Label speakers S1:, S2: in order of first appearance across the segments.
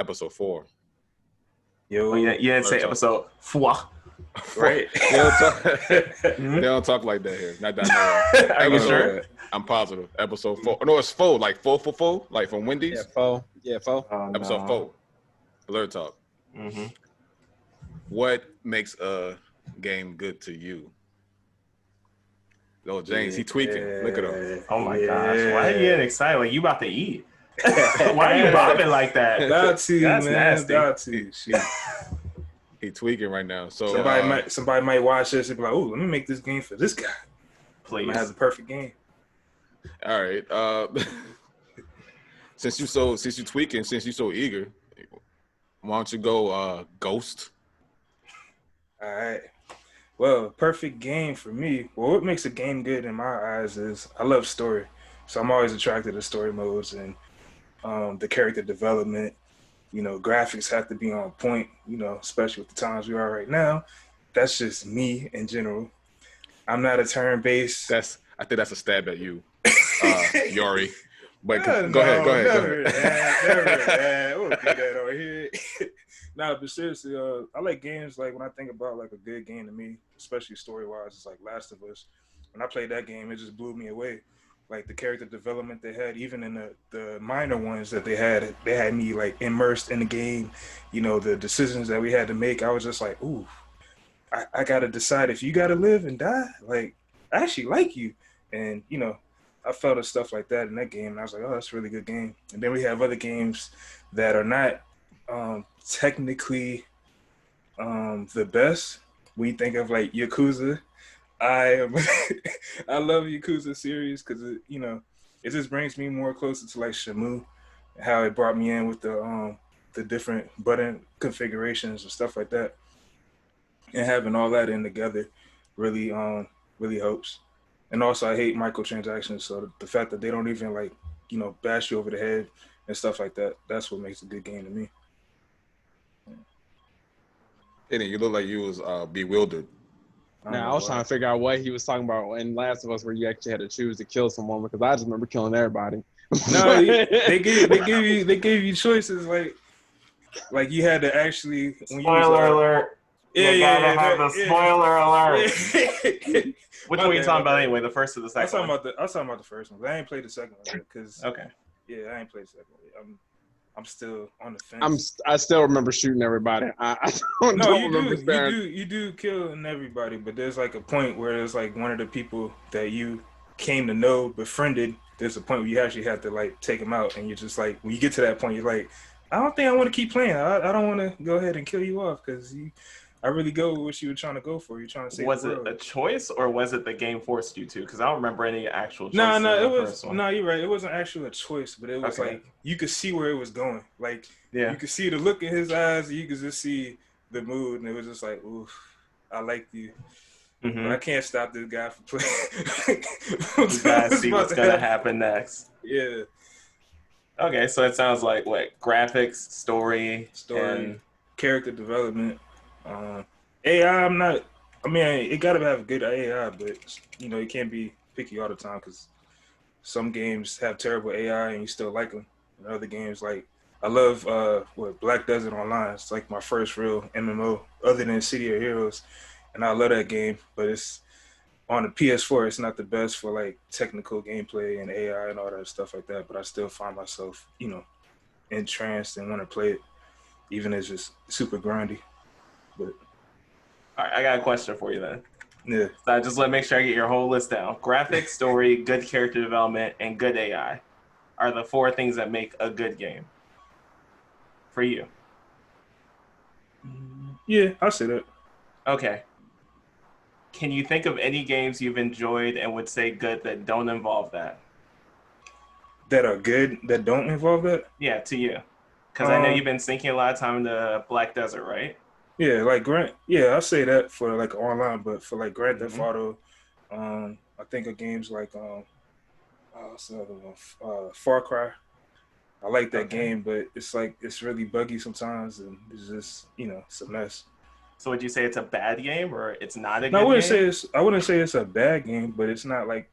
S1: episode 4.
S2: Yo,
S3: Oh, yeah, you didn't say
S1: Talk.
S3: episode 4.
S2: right?
S1: They don't talk like that here. Not that I know of.
S3: Are you sure?
S1: I'm positive. Episode 4. No, it's 4. Like 4, like from Wendy's.
S2: Yeah, 4. Yeah, 4.
S3: Oh,
S1: Episode
S3: no.
S1: 4. Blerd Talk.
S3: Mm-hmm.
S1: What makes a game good to you? Oh, James, he tweaking. Look at him.
S3: Oh my gosh. Why are you getting excited? Like you about to eat? Why are you bobbing like that?
S2: That's
S3: That's nasty.
S2: nasty.
S1: He tweaking right now. So
S2: Somebody might watch this and be like, "Oh, let me make this game for this guy.
S3: Please.
S2: Has the perfect game."
S1: all right. Since you tweaking, since you so eager, why don't you go Ghost?
S2: All right. Well, perfect game for me. Well, what makes a game good in my eyes is I love story. So I'm always attracted to story modes and the character development. You know, graphics have to be on point, you know, especially with the times we are right now. That's just me in general. I'm not a turn-based.
S1: I think that's a stab at you, Yori. But go ahead.
S2: Never, man. We'll do that over here. Nah, but seriously, I like games like when I think about like a good game to me, especially story-wise, it's like Last of Us. When I played that game, it just blew me away. Like the character development they had, even in the minor ones that they had me like immersed in the game. You know, the decisions that we had to make, I was just like, ooh, I got to decide if you got to live and die. Like, I actually like you. And, you know, I felt of stuff like that in that game. And I was like, oh, that's a really good game. And then we have other games that are not technically the best. We think of like Yakuza. I love Yakuza series because it just brings me more closer to like Shamu, how it brought me in with the different button configurations and stuff like that, and having all that in together really helps. And also I hate microtransactions, so the fact that they don't even like bash you over the head and stuff like that, that's what makes a good game to me.
S1: Eddie, you look like you was bewildered.
S4: Now, I was trying to figure out what he was talking about in Last of Us, where you actually had to choose to kill someone, because I just remember killing everybody.
S2: No, they gave you choices like you had to actually.
S3: Spoiler alert! You gotta have the spoiler alert. Which one are you talking about anyway? The first or the second?
S2: I was talking about the first one. But I ain't played the second one because
S3: okay.
S2: Yeah, I ain't played the second one. I'm still on the fence.
S4: I still remember shooting everybody. I don't remember.
S2: You do killing everybody, but there's like a point where it's like one of the people that you came to know, befriended. There's a point where you actually have to like take him out, and you're just like, when you get to that point, you're like, I don't think I want to keep playing. I don't want to go ahead and kill you off because I really go with what you were trying to go for. You're trying to save
S3: Was
S2: the
S3: it
S2: world.
S3: a choice or was it the game forced you to? Because I don't remember any actual choice.
S2: No, it was. No, you're right. It wasn't actually a choice, but it was like you could see where it was going. Like you could see the look in his eyes. You could just see the mood, and it was just like, oof, I like you. Mm-hmm. But I can't stop this guy from playing.
S3: You gotta see what's gonna happen next.
S2: Yeah.
S3: Okay, so it sounds like what? Graphics, story, and
S2: character development. AI, it gotta have good AI, but you can't be picky all the time because some games have terrible AI and you still like them. And other games, like I love Black Desert Online. It's like my first real MMO other than City of Heroes, and I love that game. But it's on the PS4. It's not the best for like technical gameplay and AI and all that stuff like that. But I still find myself, entranced and want to play it, even if it's just super grindy. But
S3: all right, I got a question for you then.
S2: Yeah.
S3: So I just want to make sure I get your whole list down. Graphics, story, good character development, and good AI are the 4 things that make a good game for you.
S2: Yeah, I'll say that.
S3: Okay. Can you think of any games you've enjoyed and would say good that don't involve that?
S2: That are good that don't involve that?
S3: Yeah, to you. Because I know you've been sinking a lot of time into Black Desert, right?
S2: Yeah, like I'll say that for like online, but for like Grand Theft Auto, I think of games like Far Cry. I like that game, but it's really buggy sometimes, and it's just it's a mess.
S3: So would you say it's a bad game or it's not a good game?
S2: I wouldn't say it's a bad game, but it's not like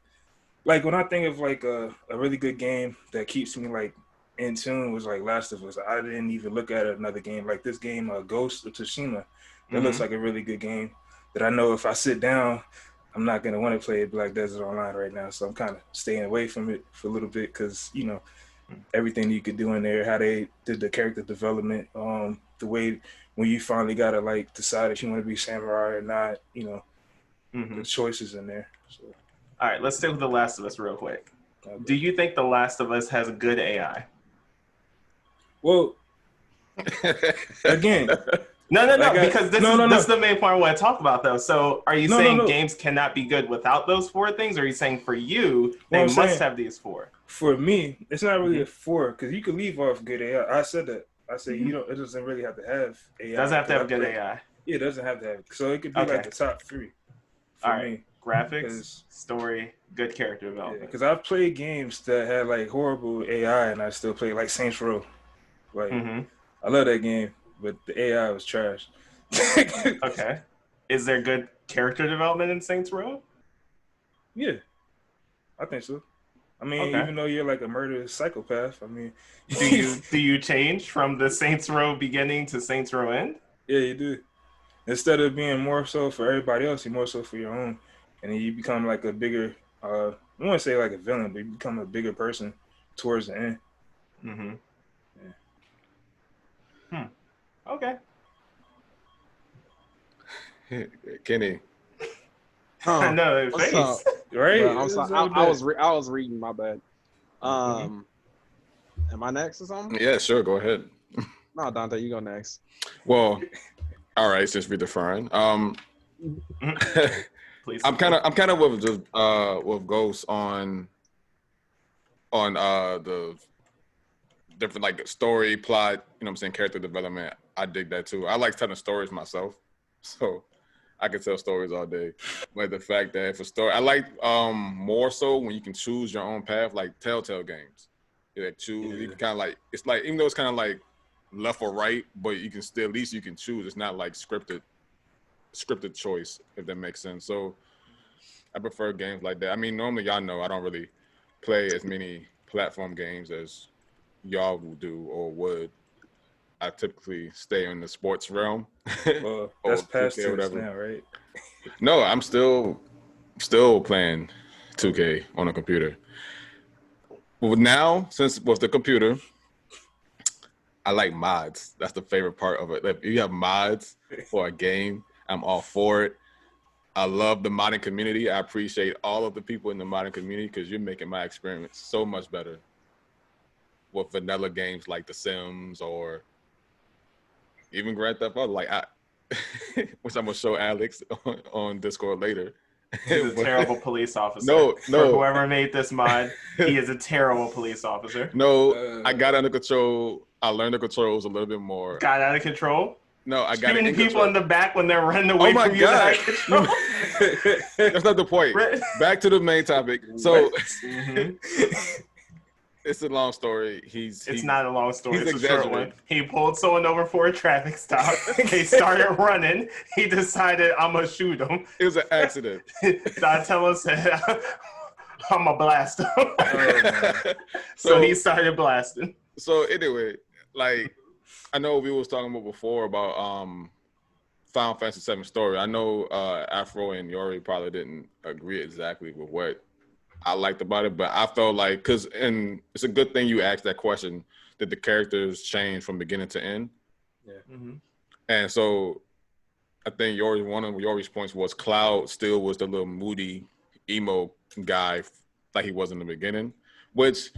S2: when I think of like a really good game that keeps me like in tune was like Last of Us. I didn't even look at another game like this game, Ghost of Tsushima. That looks like a really good game that I know if I sit down, I'm not going to want to play Black Desert Online right now. So I'm kind of staying away from it for a little bit because, you know, everything you could do in there, how they did the character development, the way when you finally got to like decide if you want to be samurai or not, you know, the choices in there. So.
S3: All right, let's stick with The Last of Us real quick. Okay. Do you think The Last of Us has good AI?
S2: Well, again,
S3: no, because this is the main point I want to talk about, though. So, are you saying games cannot be good without those 4 things, or are you saying for you they must have these 4?
S2: For me, it's not really a 4 because you could leave off good AI. I said that. I said you don't. It doesn't really have to have AI.
S3: It doesn't have to have good AI.
S2: Yeah, it doesn't have to have. So it could be like the top 3.
S3: All right. Me. Graphics, story, good character development.
S2: Because I've played games that had like horrible AI, and I still play like Saints Row. Like I love that game, but the AI was trash.
S3: Okay. Is there good character development in Saints Row?
S2: Yeah, I think so. I mean, even though you're like a murderous psychopath, I mean,
S3: do you change from the Saints Row beginning to Saints Row end?
S2: Yeah, you do. Instead of being more so for everybody else, you're more so for your own, and then you become like a bigger. I don't want to say like a villain, but you become a bigger person towards the end.
S3: Yeah. Okay.
S1: Kenny.
S3: I know his face.
S2: Right?
S4: Bro, I'm sorry. I was reading, my bad. Am I next or something?
S1: Yeah, sure. Go ahead.
S4: No, Dante, you go next.
S1: Well, all right. Since we're deferring,
S3: Please.
S1: I'm kind of with Ghost on the different like story plot. You know what I'm saying, character development. I dig that too. I like telling stories myself, so I can tell stories all day. But the fact that if a story, I like more so when you can choose your own path, like Telltale games. You can kind of like, it's like, even though it's kind of like left or right, but you can still, at least you can choose. It's not like scripted choice, if that makes sense. So I prefer games like that. I mean, normally y'all know I don't really play as many platform games as y'all will do or would. I typically stay in the sports realm.
S2: Well, that's past tense now, right?
S1: No, I'm still playing 2K on a computer. Well, now, since with the computer, I like mods. That's the favorite part of it. If you have mods for a game, I'm all for it. I love the modding community. I appreciate all of the people in the modding community because you're making my experience so much better with vanilla games like The Sims or even Grand Theft Auto. Like which I'm gonna show Alex on Discord later.
S3: He's a terrible police officer.
S1: No.
S3: For whoever made this mod, he is a terrible police officer.
S1: No, I got under control. I learned the controls a little bit more.
S3: Got out of control?
S1: No, I got
S3: shooting people in the back when they're running away from you.
S1: God. That's not the point. Back to the main topic. So it's a long story.
S3: It's not a long story. It's a short one. He pulled someone over for a traffic stop. They started running. He decided, I'm going to shoot him.
S1: It was an accident.
S3: Donatello said, I'm going to blast him. So he started blasting.
S1: So anyway, like, I know we was talking about before about Final Fantasy VII story. I know Afro and Yori probably didn't agree exactly with what I liked about it, but I felt like, and it's a good thing you asked that question, did the characters change from beginning to end?
S2: Yeah.
S3: Mm-hmm.
S1: And so I think one of Yori's points was Cloud still was the little moody emo guy like he was in the beginning, which,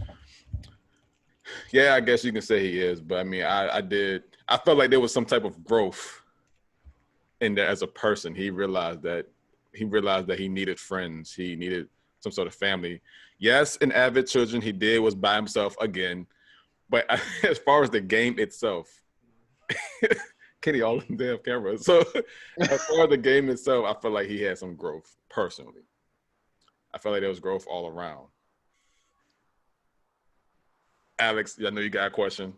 S1: yeah, I guess you can say he is, but I mean, I felt like there was some type of growth in there as a person. He realized that he needed friends. He needed some sort of family. Yes, in Avid Children, he was by himself again. But as far as the game itself, Kenny all in the damn camera. So as far as the game itself, I feel like he had some growth personally. I felt like there was growth all around. Alex, I know you got a question.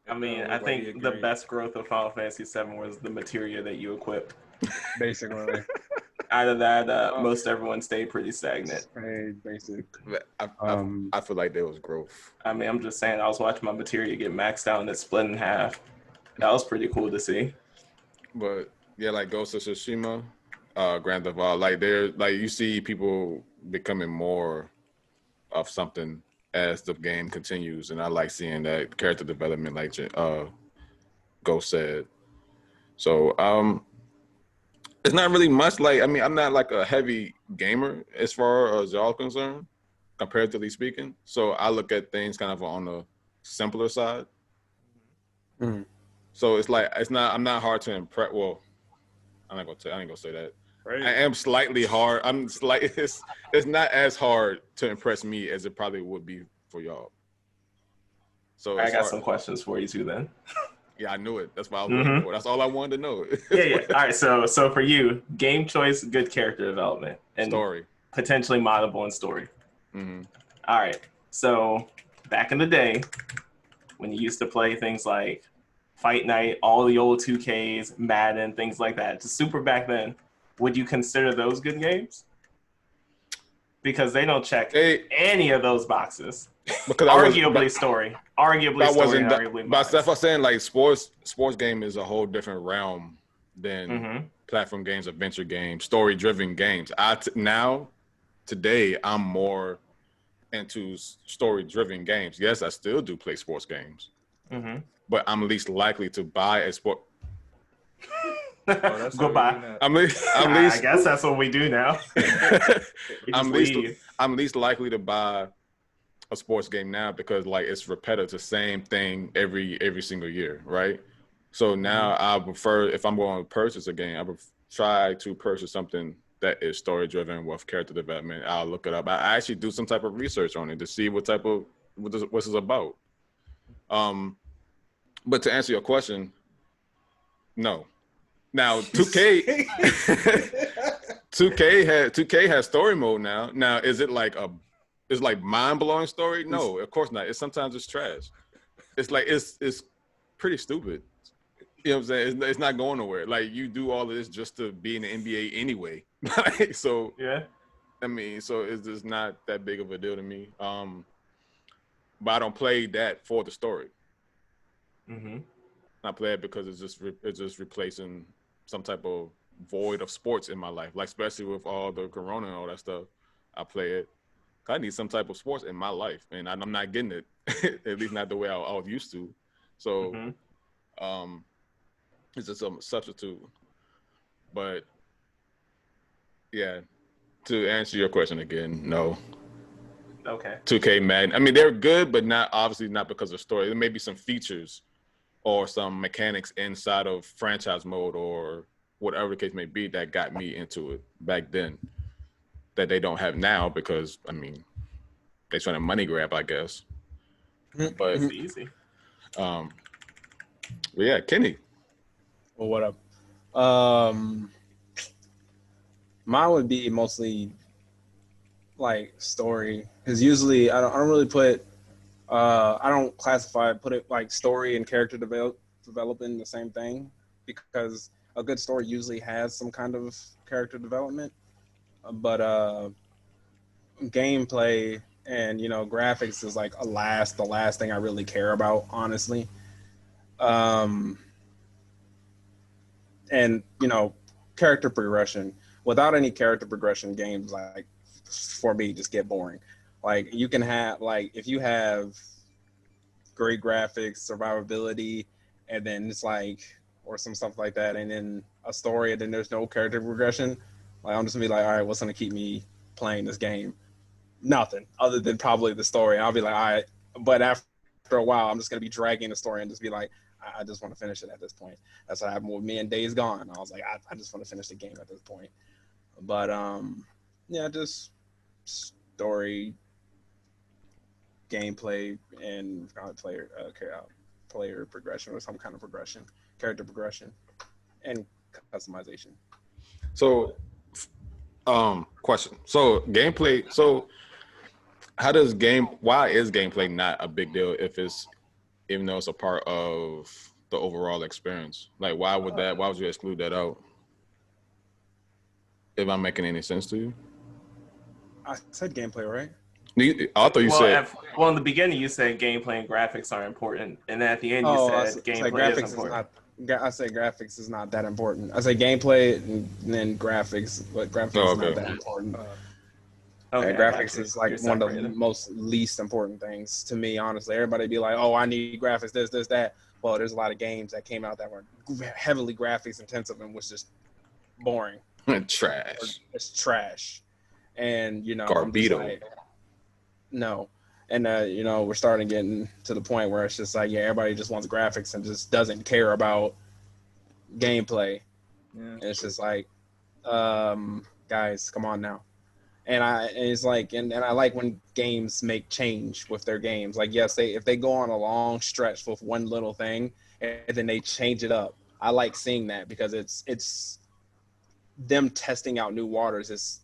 S3: I mean, I think the best growth of Final Fantasy VII was the materia that you equipped.
S4: Basically.
S3: out of that, most everyone stayed pretty stagnant.
S4: Very basic.
S1: I feel like there was growth.
S3: I mean, I'm just saying, I was watching my materia get maxed out and it's split in half. That was pretty cool to see.
S1: But yeah, like Ghost of Tsushima, Grand Theft Auto, like you see people becoming more of something as the game continues, and I like seeing that character development, like Ghost said. So it's not really much. Like, I mean, I'm not like a heavy gamer as far as y'all concerned, comparatively speaking. So I look at things kind of on the simpler side.
S4: Mm-hmm.
S1: So it's like I'm not hard to impress. Well, I ain't gonna say that.
S2: Right.
S1: I am slightly hard. It's not as hard to impress me as it probably would be for y'all. So
S3: I got some questions for you too then.
S1: Yeah, I knew it. That's why I was waiting for. That's all I wanted to know.
S3: Yeah. All right. So for you, game choice, good character development, and
S1: story,
S3: potentially moddable and story.
S1: Mm-hmm.
S3: All right. So back in the day, when you used to play things like Fight Night, all the old 2Ks, Madden, things like that, just super back then, would you consider those good games? Because they don't check any of those boxes.
S1: Because
S3: arguably story.
S1: But Steph was saying, like, sports game is a whole different realm than platform games, adventure games, story driven games. Today I'm more into story driven games. Yes, I still do play sports games, but I'm least likely to buy a sport.
S3: Goodbye.
S1: I
S3: guess that's what we do now.
S1: I'm least likely to buy a sports game now because, like, it's repetitive, the same thing every single year, right? So now I prefer, if I'm going to purchase a game, I would try to purchase something that is story driven with character development. I'll look it up. I actually do some type of research on it to see what this is about. But to answer your question, no. Now 2K has story mode now. Now is it like it's like mind-blowing story? No, of course not. Sometimes it's trash. It's like it's pretty stupid. You know what I'm saying? It's not going nowhere. Like, you do all of this just to be in the NBA anyway. So
S3: yeah.
S1: I mean, so it's just not that big of a deal to me. But I don't play that for the story. I play it because it's just replacing some type of void of sports in my life. Like, especially with all the corona and all that stuff, I play it. I need some type of sports in my life, and I'm not getting it. At least not the way I was used to. So, it's just a substitute. But yeah, to answer your question again, no.
S3: Okay.
S1: 2K Madden. I mean, they're good, but obviously not because of story. There may be some features or some mechanics inside of franchise mode or whatever the case may be that got me into it back then that they don't have now because, I mean, they're trying to money grab, I guess. But
S3: it's easy.
S1: But yeah, Kenny.
S4: Well, what up? Mine would be mostly like story, because usually I don't really put I don't put it like story and character development in the same thing, because a good story usually has some kind of character development, but gameplay and graphics is like the last thing I really care about, honestly. And character progression. Without any character progression, games, like, for me, just get boring. Like, you can have, like, if you have great graphics, survivability, and then it's like, or some stuff like that, and then a story, and then there's no character progression, like, I'm just gonna be like, all right, what's gonna keep me playing this game? Nothing, other than probably the story. I'll be like, all right, but after a while, I'm just gonna be dragging the story and just be like, I just want to finish it at this point. That's what happened with me in Days Gone. I was like, I just want to finish the game at this point. But yeah, just story, gameplay, and player progression, or some kind of progression, character progression, and customization.
S1: So, question. So gameplay. So, why is gameplay not a big deal even though it's a part of the overall experience? Like, why would you exclude that out? If I'm making any sense to you.
S4: I said gameplay, right?
S1: I thought you said.
S3: In the beginning you said gameplay and graphics are important, and then at the end you said gameplay
S4: graphics
S3: is important.
S4: I say graphics is not that important. I say gameplay and then graphics, but graphics is not that important. Graphics is like one of the most least important things to me, honestly. Everybody be like, "Oh, I need graphics, this, that." Well, there's a lot of games that came out that were heavily graphics intensive and was just boring.
S1: Trash.
S4: It's trash, and
S1: Garbito.
S4: I'm just like, no. And we're starting getting to the point where it's just like, yeah, everybody just wants graphics and just doesn't care about gameplay. Yeah. And it's just like, guys, come on now. And it's like, and I like when games make change with their games. Like, yes, if they go on a long stretch with one little thing and then they change it up. I like seeing that because it's them testing out new waters. It's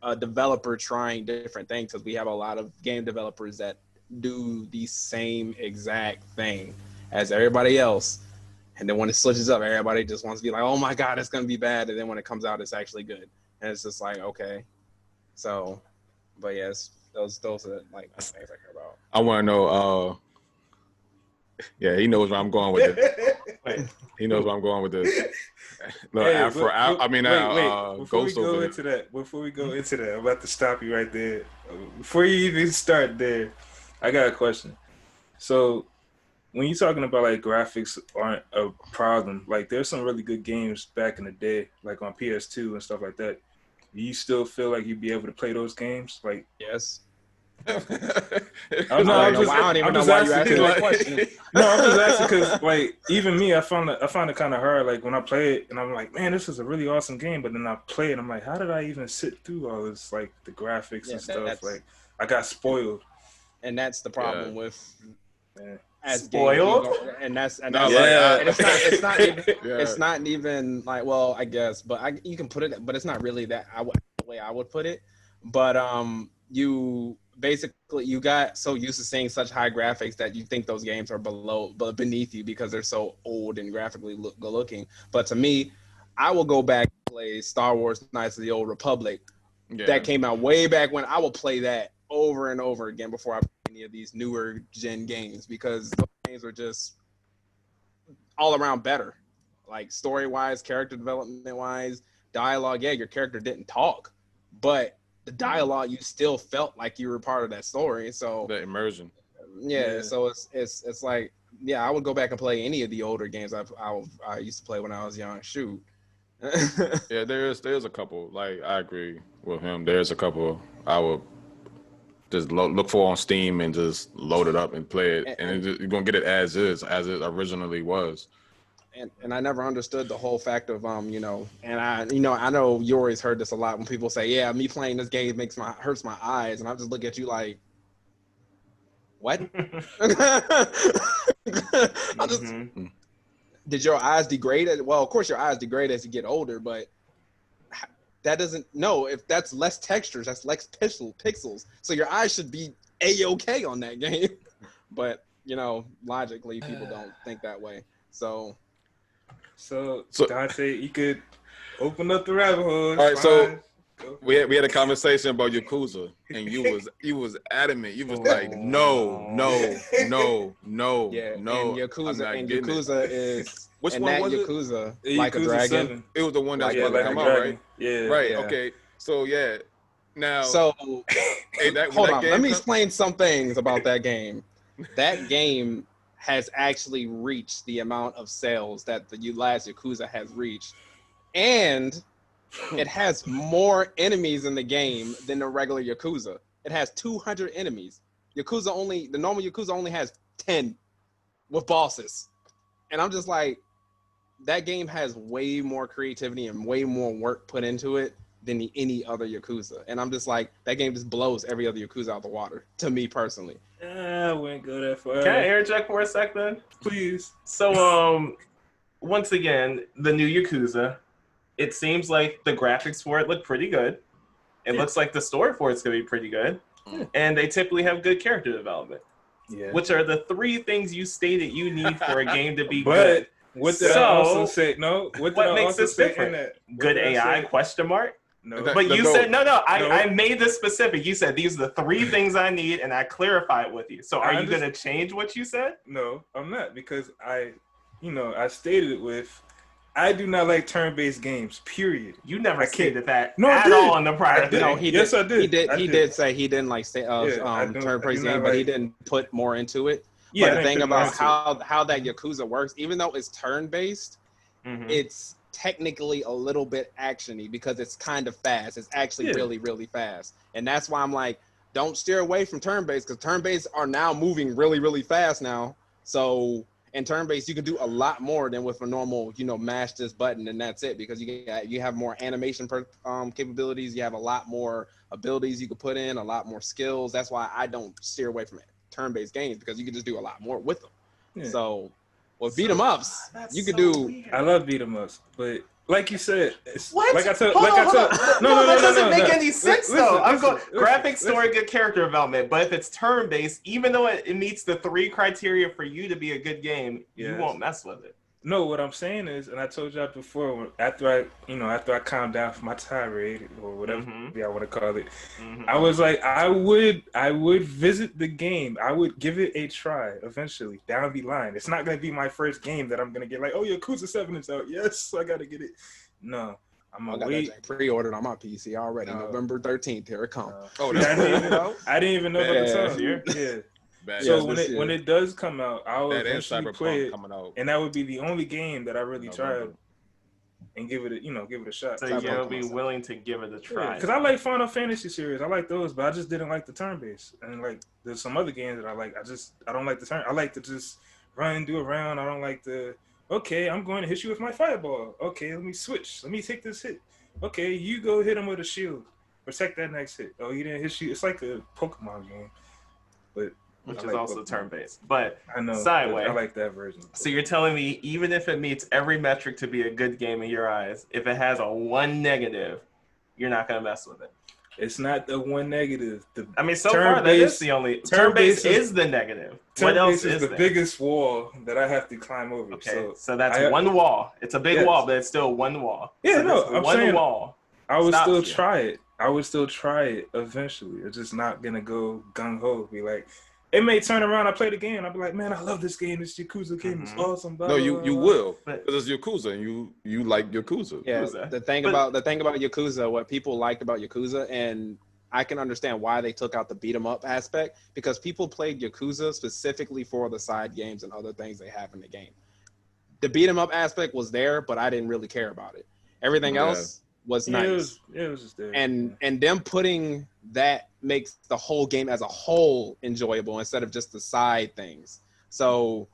S4: a developer trying different things, because we have a lot of game developers that do the same exact thing as everybody else. And then when it switches up, everybody just wants to be like, oh my God, it's going to be bad. And then when it comes out, it's actually good. And it's just like, okay. So, but yes, those are like the things I care about.
S1: I want to know, yeah, he knows where I'm going with it. He knows where I'm going with this.
S2: Before we go into that, I'm about to stop you right there. Before you even start there, I got a question. So, when you're talking about like graphics aren't a problem, like there's some really good games back in the day, like on PS2 and stuff like that. Do you still feel like you'd be able to play those games? Like,
S4: yes.
S2: I don't even know why you asking that question. No, I'm just asking because, like, even me, I found it kind of hard. Like when I play it, and I'm like, man, this is a really awesome game. But then I play it, I'm like, how did I even sit through all this, like the graphics and stuff? Like, I got spoiled.
S4: And that's the problem with
S3: spoiled.
S4: It's not even like, well, I guess, but you can put it, but it's not really that the way I would put it. But you got so used to seeing such high graphics that you think those games are beneath you because they're so old and graphically good looking. But to me, I will go back and play Star Wars Knights of the Old Republic. Yeah. That came out way back when. I will play that over and over again before I play any of these newer gen games, because those games are just all around better. Like story-wise, character development-wise, dialogue. Yeah, your character didn't talk, but the dialogue, you still felt like you were part of that story. So
S1: the immersion.
S4: Yeah. So it's like, yeah, I would go back and play any of the older games I used to play when I was young. Shoot.
S1: Yeah, there's a couple. Like, I agree with him. There's a couple I would just look for on Steam and just load it up and play it, and you're gonna get it as is, as it originally was.
S4: And I never understood the whole fact of and I know you always heard this a lot when people say, yeah, me playing this game hurts my eyes, and I just look at you like, what? Did your eyes degrade? Well, of course your eyes degrade as you get older, but that doesn't, no, if that's less textures, that's less pixels. So your eyes should be A-okay on that game. But, logically people don't think that way. So
S2: Dante, you could open up the rabbit hole.
S1: All right, so we had a conversation about Yakuza, and you was adamant. You was like, no.
S4: Yeah,
S1: no.
S4: And Yakuza is
S1: which one was
S4: Yakuza,
S1: it?
S4: Like a Dragon.
S1: 7. It was the one that was
S2: about to come out, right?
S1: Yeah. Right. Yeah. Okay. So yeah. Now.
S4: So hold on. Let me explain some things about that game. That game has actually reached the amount of sales that the last Yakuza has reached. And it has more enemies in the game than the regular Yakuza. It has 200 enemies. The normal Yakuza only has 10 with bosses. And I'm just like, that game has way more creativity and way more work put into it than any other Yakuza. And I'm just like, that game just blows every other Yakuza out the water, to me personally.
S2: I wouldn't go that far.
S3: Can I interject for a sec then?
S2: Please.
S3: So, once again, the new Yakuza, it seems like the graphics for it look pretty good. It looks like the story for it's going to be pretty good. And they typically have good character development. Yeah. Which are the 3 things you stated you need for a game to be good.
S2: What did I also say? No. What makes this different?
S3: Good AI? ?
S2: No.
S3: But you said no.
S2: No.
S3: I made this specific. You said these are the 3 things I need, and I clarified with you. So are you going to change what you said?
S2: No, I'm not, because I stated it with, I do not like turn-based games. Period.
S3: You never stated that
S2: I
S3: at
S2: did.
S3: all in the prior
S2: I did.
S3: thing.
S2: No, yes, I did.
S4: He did say he didn't like turn-based game, but he didn't put more into it.
S2: Yeah,
S4: but the thing about how that Yakuza works, even though it's turn-based, it's technically a little bit actiony because it's kind of fast. It's actually really, really fast. And that's why I'm like, don't steer away from turn-based, because turn-based are now moving really, really fast now. So in turn-based, you can do a lot more than with a normal, mash this button and that's it, because you have more animation capabilities. You have a lot more abilities you can put in, a lot more skills. That's why I don't steer away from turn-based games, because you can just do a lot more with them. Yeah. So with beat 'em ups, you could do.
S2: Weird. I love beat 'em ups, but like you said,
S3: what?
S2: Like I said,
S3: no, that
S2: doesn't
S3: make any sense though. I'm going graphic story, good character development, but if it's turn based, even though it meets the 3 criteria for you to be a good game, you won't mess with it.
S2: No, what I'm saying is, and I told y'all before, after I calmed down from my tirade or whatever I want to call it, I was like, I would visit the game. I would give it a try eventually down the line. It's not gonna be my first game that I'm gonna get like, oh, Yakuza 7 is out. Yes, I gotta get it. No, I'm gonna wait.
S4: Pre-ordered on my PC already. November 13th. Here it comes.
S2: I didn't even know about the time. Yeah. So when it does come out, I'll eventually play it, and that would be the only game that I really tried and give it a shot.
S3: So you'll be willing to give it a try.
S2: Because I like Final Fantasy series, I like those, but I just didn't like the turn based. And like there's some other games that I like. I don't like the turn. I like to just run, do a round. I don't like okay, I'm going to hit you with my fireball. Okay, let me switch. Let me take this hit. Okay, you go hit him with a shield. Protect that next hit. Oh, he didn't hit you. It's like a Pokemon game, but.
S3: Which is also turn-based, but
S2: I know,
S3: sideways.
S2: I like that version.
S3: So you're telling me even if it meets every metric to be a good game in your eyes, if it has a 1 negative, you're not gonna mess with it.
S2: It's not the 1 negative.
S3: So far that is the only turn-based is the negative. What else is
S2: the biggest wall that I have to climb over?
S3: Okay, so that's one wall. It's a big wall, but it's still one wall.
S2: Yeah,
S3: so
S2: I'm saying
S3: wall.
S2: I would still try it. I would still try it eventually. It's just not gonna go gung ho. Be like. It may turn around. I play the game. I'll be like, man, I love this game. This Yakuza game is awesome. Blah,
S1: no, you will,
S3: but
S1: because it's Yakuza, and you like Yakuza.
S4: Yeah, the thing about Yakuza, what people liked about Yakuza, and I can understand why they took out the beat 'em up aspect, because people played Yakuza specifically for the side games and other things they have in the game. The beat 'em up aspect was there, but I didn't really care about it. Everything else was nice.
S2: It was just there.
S4: And them putting that makes the whole game as a whole enjoyable instead of just the side things. So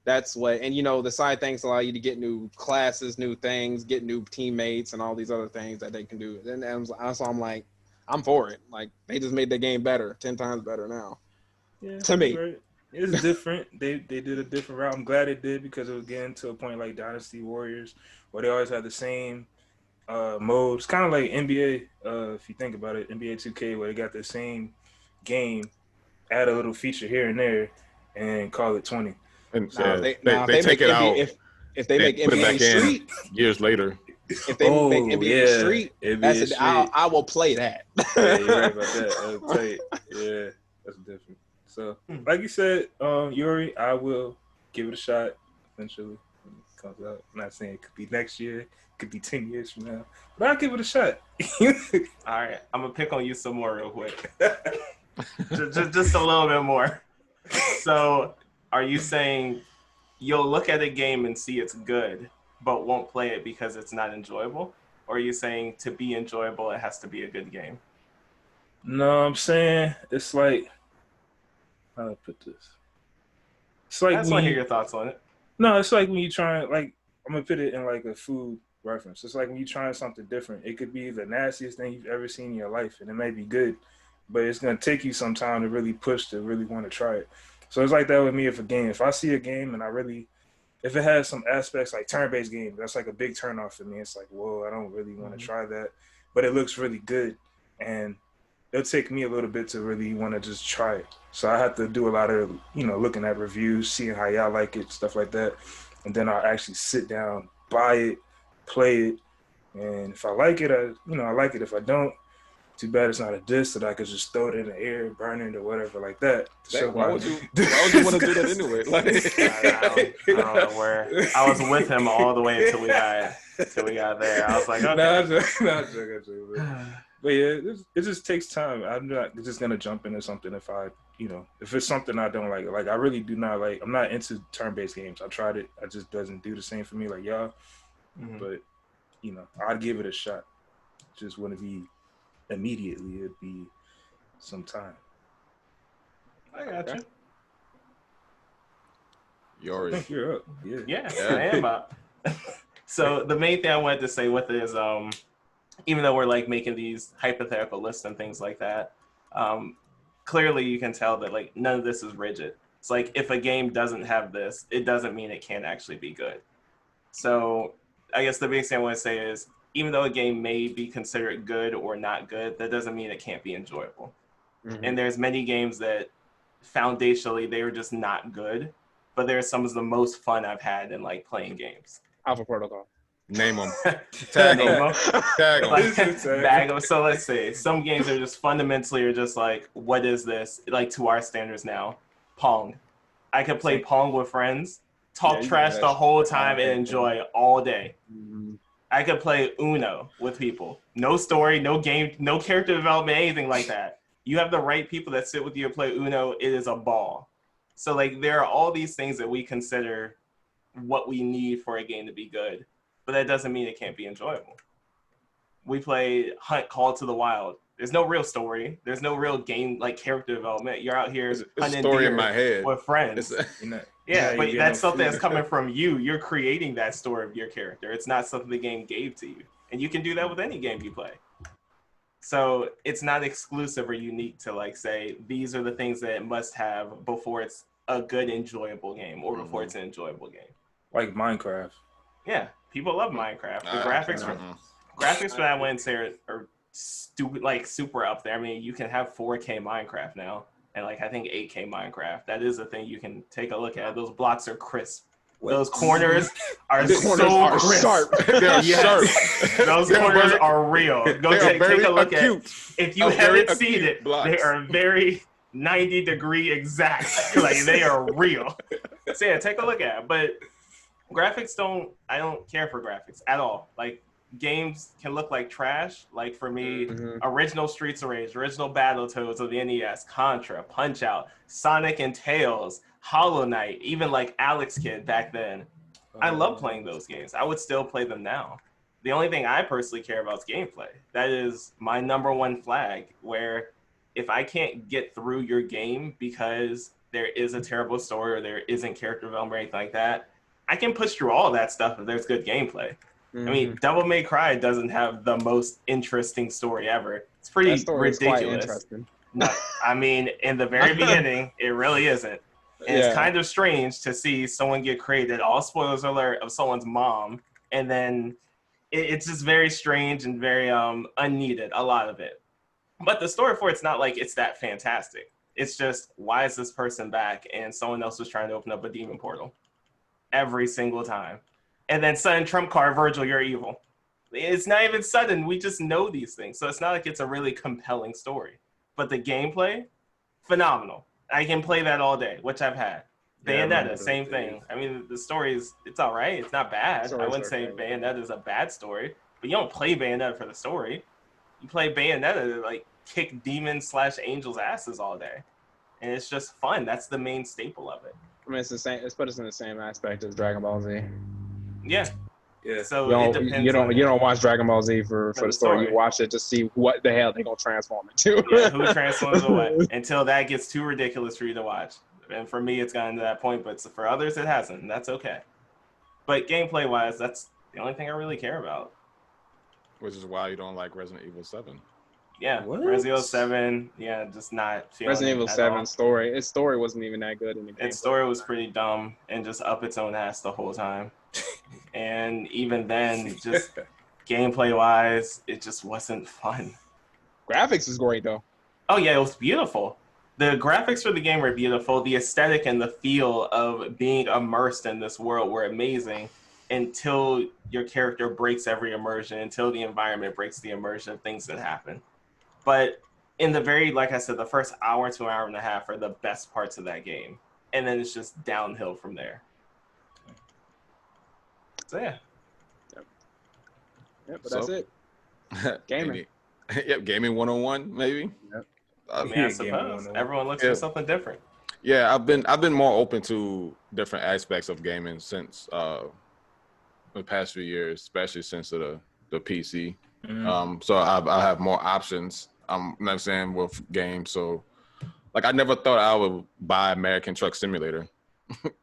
S4: that's what, and the side things allow you to get new classes, new things, get new teammates, and all these other things that they can do. And so I'm like, I'm for it. Like, they just made the game better, 10 times better now.
S2: Yeah,
S4: to me.
S2: Right. It's different. They did a different route. I'm glad it did, because it was getting to a point like Dynasty Warriors where they always had the same modes, kind of like NBA, if you think about it, NBA 2K, where they got the same game, add a little feature here and there, and call it 20.
S1: And
S4: they
S1: take it out.
S4: If they make NBA Street
S1: years later,
S4: if they make NBA Street, I will play that.
S2: Yeah, you're right about that. I'll tell you. Yeah, that's different. So, like you said, Yuri, I will give it a shot eventually when it comes out. I'm not saying it could be next year. Could be 10 years from now, but I'll give it a shot.
S3: All right, I'm gonna pick on you some more real quick. just a little bit more. So are you saying you'll look at a game and see it's good but won't play it because it's not enjoyable? Or are you saying to be enjoyable it has to be a good game?
S2: No, I'm saying it's like, how do I put this? It's like,
S3: I just want to hear your thoughts on it.
S2: No, it's like when you try, like, I'm gonna put it in like a food reference. It's like when you're trying something different. It could be the nastiest thing you've ever seen in your life, and it may be good, but it's gonna take you some time to really push to really want to try it. So it's like that with me with a game. If I see a game and if it has some aspects like turn-based game, that's like a big turn-off for me. It's like, whoa, I don't really want to try that, but it looks really good, and it'll take me a little bit to really want to just try it. So I have to do a lot of, looking at reviews, seeing how y'all like it, stuff like that, and then I'll actually sit down, buy it, play it, And if I like it, I like it. If I don't, too bad it's not a disc that I could just throw it in the air, burn it or whatever like that.
S1: Why would you want to do that anyway? Like,
S3: I don't know where. I was with him all the way until we got there. I was like, okay.
S2: Not joking. But yeah, it just takes time. I'm not just gonna jump into something if if it's something I don't like. Like I really do not like. I'm not into turn-based games. I tried it. It just doesn't do the same for me like y'all.
S3: Mhm.
S2: But I'd give it a shot. Just wouldn't be immediately. It'd be some time.
S3: I got you.
S1: Yours.
S2: I think you're up.
S3: Yeah, I am up. So the main thing I wanted to say with it is, even though we're like making these hypothetical lists and things like that, clearly you can tell that like none of this is rigid. It's like if a game doesn't have this, it doesn't mean it can't actually be good. So I guess the biggest thing I want to say is, even though a game may be considered good or not good, that doesn't mean it can't be enjoyable.
S4: Mhm.
S3: And there's many games that foundationally they were just not good, but they're some of the most fun I've had in like playing games.
S4: Alpha Protocol.
S1: Name them. Tag them. Tag them.
S3: Like, bag them. So let's say some games are just fundamentally are just like, what is this? Like to our standards now, Pong. I could play Pong with friends, talk
S4: you
S3: trash
S4: can
S3: the
S4: do that
S3: whole
S4: shit.
S3: time and enjoy all day.
S4: Mhm.
S3: I could play Uno with people. No story, no game, no character development, anything like that. You have the right people that sit with you and play Uno, it is a ball. So like there are all these things that we consider what we need for a game to be good, but that doesn't mean it can't be enjoyable. We play Hunt Call to the Wild. There's no real story. There's no real game like character development. You're out here
S1: It's a
S3: hunting
S1: story
S3: deer
S1: in my head.
S3: with friends. Yeah, but that's something that's coming from you. You're creating that story of your character. It's not something the game gave to you. And you can do that with any game you play. So it's not exclusive or unique to like say, these are the things that it must have before it's a good, enjoyable game or before it's an enjoyable game.
S2: Like Minecraft.
S3: Yeah, people love Minecraft. The
S1: Uh-uh.
S3: graphics for that one are stupid, like super up there. I mean, you can have 4K Minecraft now. And like I think 8K Minecraft, that is a thing you can take a look at. Those blocks are crisp. Those corners are so crisp.
S1: Sharp. They're sharp.
S3: Those corners are real. Go take a look at it. If you haven't seen it,
S1: blocks.
S3: they are very 90-degree exact. Like they are real. So yeah, take a look at it. But graphics I don't care for graphics at all. Like games can look like trash. Like for me, original Streets of Rage, original Battletoads of the NES, Contra, Punch-Out, Sonic and Tails, Hollow Knight, even like Alex Kidd back then. I love playing those games. I would still play them now. The only thing I personally care about is gameplay. That is my number one flag, where if I can't get through your game because there is a terrible story or there isn't character development or anything like that, I can push through all of that stuff if there's good gameplay. I mean, Devil May Cry doesn't have the most interesting story ever. It's pretty ridiculous. No, I mean, in the very beginning, it really isn't. And it's kind of strange to see someone get created, all spoilers alert, of someone's mom, and then it's just very strange and very unneeded, a lot of it. But the story for it's not like it's that fantastic. It's just, why is this person back and someone else was trying to open up a demon portal? Every single time. And then sudden trump card, Virgil, you're evil. It's not even sudden. We just know these things. So it's not like it's a really compelling story. But the gameplay, phenomenal. I can play that all day, which I've had. Bayonetta, same thing. I mean, the story it's all right. It's not bad. I wouldn't say Bayonetta is a bad story. But you don't play Bayonetta for the story. You play Bayonetta to like kick demons / angels' asses all day. And it's just fun. That's the main staple of it.
S4: I mean, it's the same. It's put us in the same aspect as Dragon Ball Z.
S3: Yeah. So
S4: it
S3: depends.
S4: You don't watch Dragon Ball Z for the story. You watch it to see what the hell they're gonna transform into.
S3: Who transforms away until that gets too ridiculous for you to watch. And for me, it's gotten to that point. But for others, it hasn't. And that's okay. But gameplay wise, that's the only thing I really care about.
S1: Which is why you don't like Resident Evil 7.
S3: Yeah, Resident Evil 7. Yeah, just not feeling
S4: Resident Evil 7 story. Its story wasn't even that good in the game.
S3: Its story was pretty dumb and just up its own ass the whole time. And even then, just gameplay wise, it just wasn't fun.
S4: Graphics is great though.
S3: Oh yeah, it was beautiful. The graphics for the game were beautiful. The aesthetic and the feel of being immersed in this world were amazing. until your character breaks every immersion, until the environment breaks the immersion of things that happen. But in the very, like I said, the first hour to hour and a half are the best parts of that game. And then it's just downhill from there. So yeah.
S4: Yep, but that's it. Gaming.
S1: Yep, gaming 101 maybe.
S4: Yep.
S3: I mean, I suppose everyone looks for something different.
S1: Yeah, I've been more open to different aspects of gaming since the past few years, especially since the PC. So I have more options. You know what I'm saying, with games. So like I never thought I would buy American Truck Simulator,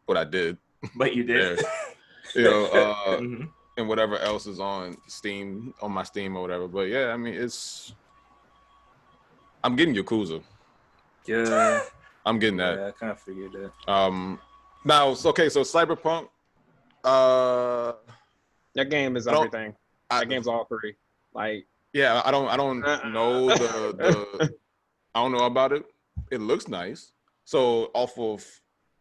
S1: but I did.
S3: But you did.
S1: You know, and whatever else is on Steam, on my Steam or whatever. But yeah, I mean, I'm getting Yakuza.
S2: Yeah.
S1: I'm getting that.
S2: Yeah, I kind of figured that.
S1: Now, okay, so Cyberpunk.
S4: That game is everything. That game's all three. Like,
S1: yeah, I don't know the I don't know about it. It looks nice. So off of,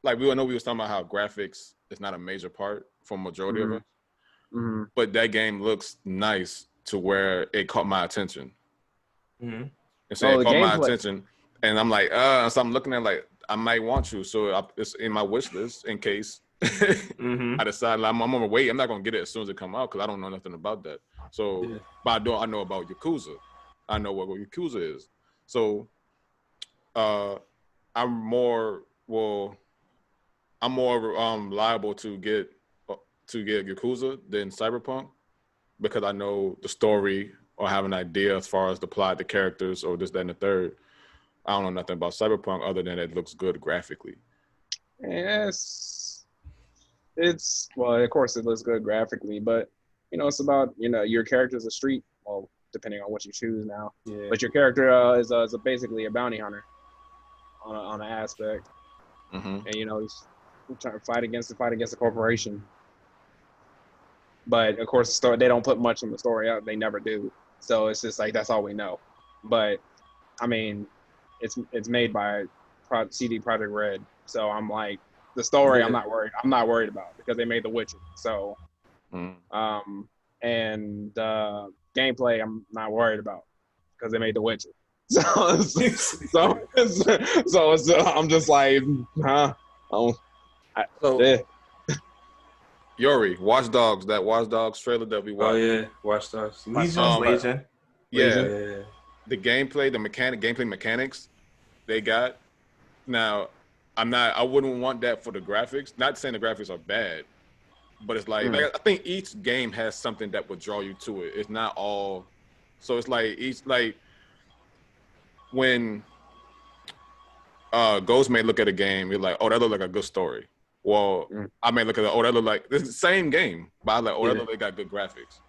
S1: like, we was talking about how graphics is not a major part for majority of it. But that game looks nice to where it caught my attention. And so it caught my attention, and I'm like, so I'm looking at like I might want you, so it's in my wish list in case I decide like, I'm gonna wait. I'm not gonna get it as soon as it come out because I don't know nothing about that. So, but I know about Yakuza. I know what Yakuza is. So, I'm more liable to get Yakuza than Cyberpunk because I know the story or have an idea as far as the plot, the characters, or this, that, and the third. I don't know nothing about Cyberpunk other than it looks good graphically.
S4: Yes, it's well, of course it looks good graphically, but you know it's about your character's a street. Well, depending on what you choose now, but your character is basically a bounty hunter on an aspect, and he's trying to fight against the corporation. But of course, they don't put much in the story out. They never do. So it's just like that's all we know. But I mean, it's made by CD Projekt Red. So I'm like, the story I'm not worried about because they made The Witcher. So and gameplay I'm not worried about because they made The Witcher. So I'm just like,
S1: Yuri, Watch Dogs, that Watch Dogs trailer that we watched.
S2: Oh yeah, Watch Dogs.
S3: Legion.
S1: Yeah. The gameplay, gameplay mechanics they got. Now, I wouldn't want that for the graphics. Not saying the graphics are bad, but it's like I think each game has something that would draw you to it. It's not all. So it's like when Ghost may look at a game, you're like, oh, that look like a good story. Well, I may look at that look like this is the same game, but I like, that look like got good graphics.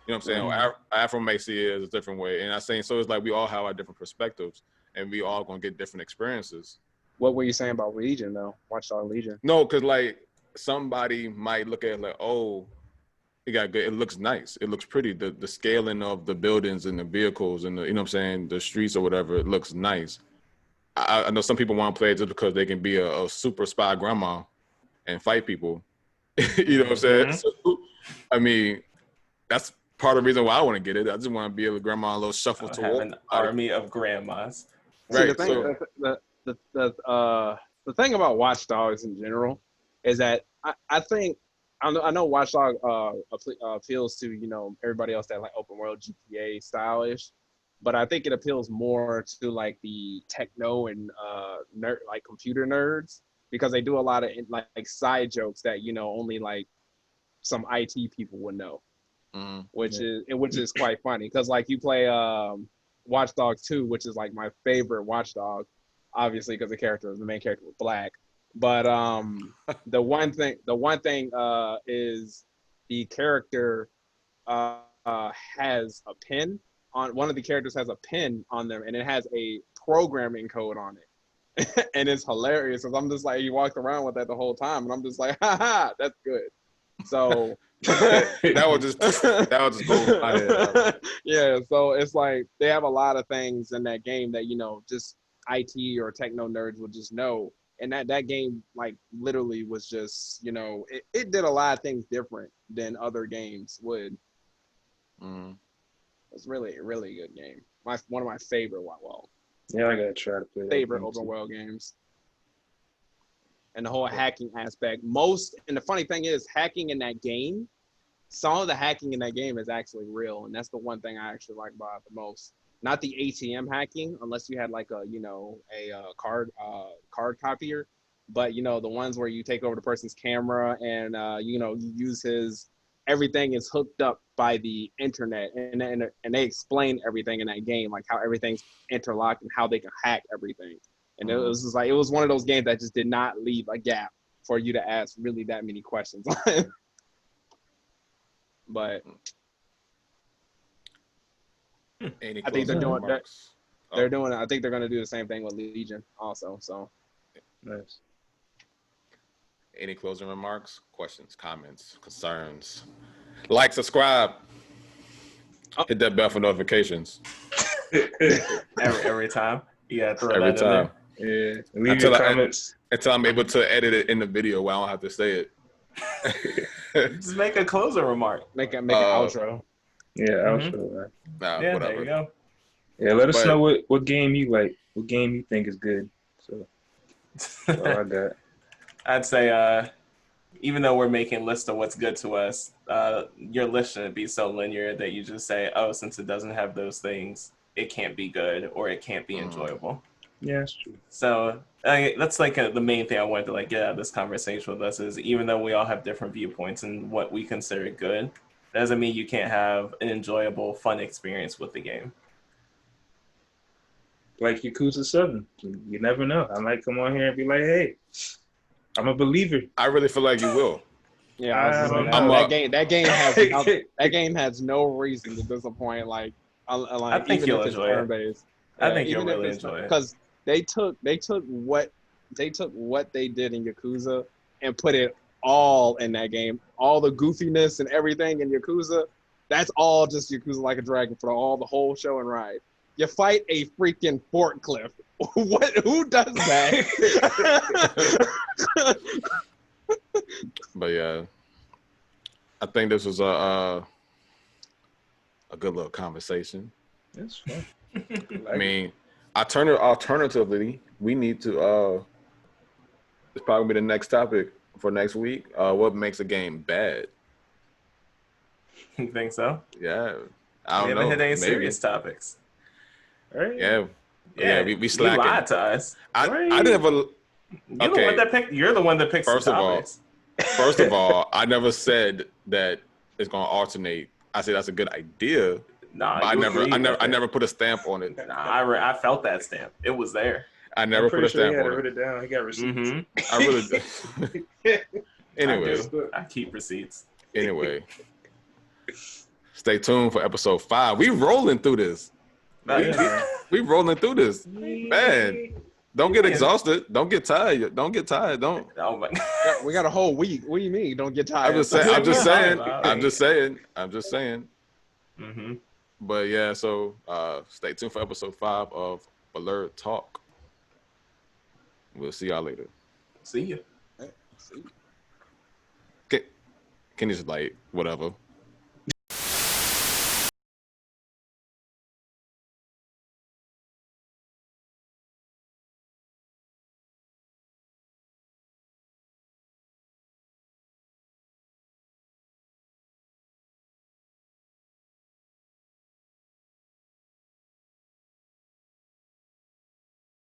S1: You know what I'm saying? Afro may see it as a different way. And I'm saying, so it's like we all have our different perspectives and we all gonna get different experiences.
S4: What were you saying about Legion though? Watch Dogs Legion.
S1: No, because like somebody might look at it like, oh, it got good. It looks nice. It looks pretty. The scaling of the buildings and the vehicles and the, you know what I'm saying, the streets or whatever, it looks nice. I know some people want to play it just because they can be a super spy grandma and fight people. You know what I'm saying? So, I mean, that's part of the reason why I want to get it. I just want to be a grandma, a little shuffle to
S3: have an army of grandmas.
S1: Right.
S4: See, the thing about Watch Dogs in general is that I think I know Watch Dogs appeals to everybody else that like open world GTA stylish. But I think it appeals more to like the techno and nerd, like computer nerds, because they do a lot of like side jokes that only like some IT people would know, which is quite funny. Because like you play Watch Dogs 2, which is like my favorite Watch Dog, obviously because the main character was black. But the one thing is the character has a pin. On one of the characters has a pin on them and it has a programming code on it. And it's hilarious because I'm just like, you walked around with that the whole time and I'm just like, haha, that's good. So
S1: that was just go my head.
S4: Yeah, so it's like they have a lot of things in that game that just IT or techno nerds will just know. And that game like literally was just, it did a lot of things different than other games would.
S1: Mm.
S4: It was really, really good game. One of my favorite,
S2: Yeah, I gotta try to play that
S4: favorite
S2: game
S4: open
S2: too.
S4: world games. And the whole hacking aspect. And the funny thing is, hacking in that game, some of the hacking in that game is actually real, and that's the one thing I actually like about it the most. Not the ATM hacking, unless you had like a card copier, but the ones where you take over the person's camera and you use his everything is hooked up by the internet, and they explain everything in that game, like how everything's interlocked and how they can hack everything. And it was just like it was one of those games that just did not leave a gap for you to ask really that many questions on. But
S1: Any
S4: I think
S1: closing remarks?
S4: they're doing. I think they're going to do the same thing with Legion also. So
S2: Nice.
S1: Any closing remarks, questions, comments, concerns? Like, subscribe, hit that bell for notifications
S3: every time. Yeah, throw
S1: every
S3: that
S1: time
S2: Yeah. Leave your comments.
S1: until I'm able to edit it in the video where I don't have to say it.
S3: Just make a closing remark.
S4: make an outro.
S2: Yeah,
S3: Mhm.
S2: outro. Man.
S1: Nah,
S3: Yeah,
S1: whatever.
S3: there you go.
S2: Yeah, let us
S1: But-
S2: know what game you like, what game you think is good. So that's all I got.
S3: I'd say, even though we're making lists of what's good to us, your list shouldn't be so linear that you just say, oh, since it doesn't have those things, it can't be good or it can't be enjoyable.
S2: Yeah, that's true.
S3: So that's like the main thing I wanted to like get out of this conversation with us is even though we all have different viewpoints and what we consider good, doesn't mean you can't have an enjoyable, fun experience with the game.
S2: Like Yakuza 7. You never know. I might come on here and be like, hey, I'm a believer.
S1: I really feel like you will.
S4: Yeah, I was just saying,
S1: I'm
S4: that game has no reason to disappoint. Like
S3: I think
S4: even
S3: you'll
S4: if it's
S3: enjoy it.
S4: turn-based.
S3: I think you'll
S4: even if
S3: really
S4: it's
S3: enjoy it.
S4: because they took what they did in Yakuza and put it all in that game. All the goofiness and everything in Yakuza, that's all just Yakuza Like a Dragon for the whole show and ride. You fight a freaking forklift. Who does that?
S1: But yeah, I think this was a good little conversation.
S2: That's fun.
S1: I mean, alternatively, we need to. It's probably gonna be the next topic for next week. What makes a game bad?
S3: You think so?
S1: Yeah, I don't
S3: We
S1: know.
S3: haven't hit any
S1: Maybe.
S3: serious topics.
S2: Right?
S1: Yeah. We
S3: You
S1: slacking.
S3: lied to us.
S1: I never.
S3: You're the one that picked. You're the one that picks
S1: First
S3: the
S1: of all,
S3: topics.
S1: First of all, I never said that it's gonna alternate. I said that's a good idea.
S3: Nah,
S1: But I
S3: you
S1: never put a stamp on it.
S3: Nah, I felt that stamp. It was there.
S1: I never put a
S2: Pretty sure he
S1: stamp
S2: had
S1: on
S2: to
S1: it.
S2: write it down. He got receipts.
S3: Mm-hmm.
S1: I really do. Anyway,
S3: I keep receipts.
S1: anyway, stay tuned for episode 5. We rolling through this. We rolling through this. Man, don't get exhausted. Don't get tired. Don't.
S3: Oh my God.
S4: We got a whole week. What do you mean? Don't get tired.
S1: I'm just saying.
S3: Mm-hmm.
S1: But yeah, so stay tuned for episode 5 of Blerd Talk. We'll see y'all later.
S3: See you.
S1: Can you just like whatever?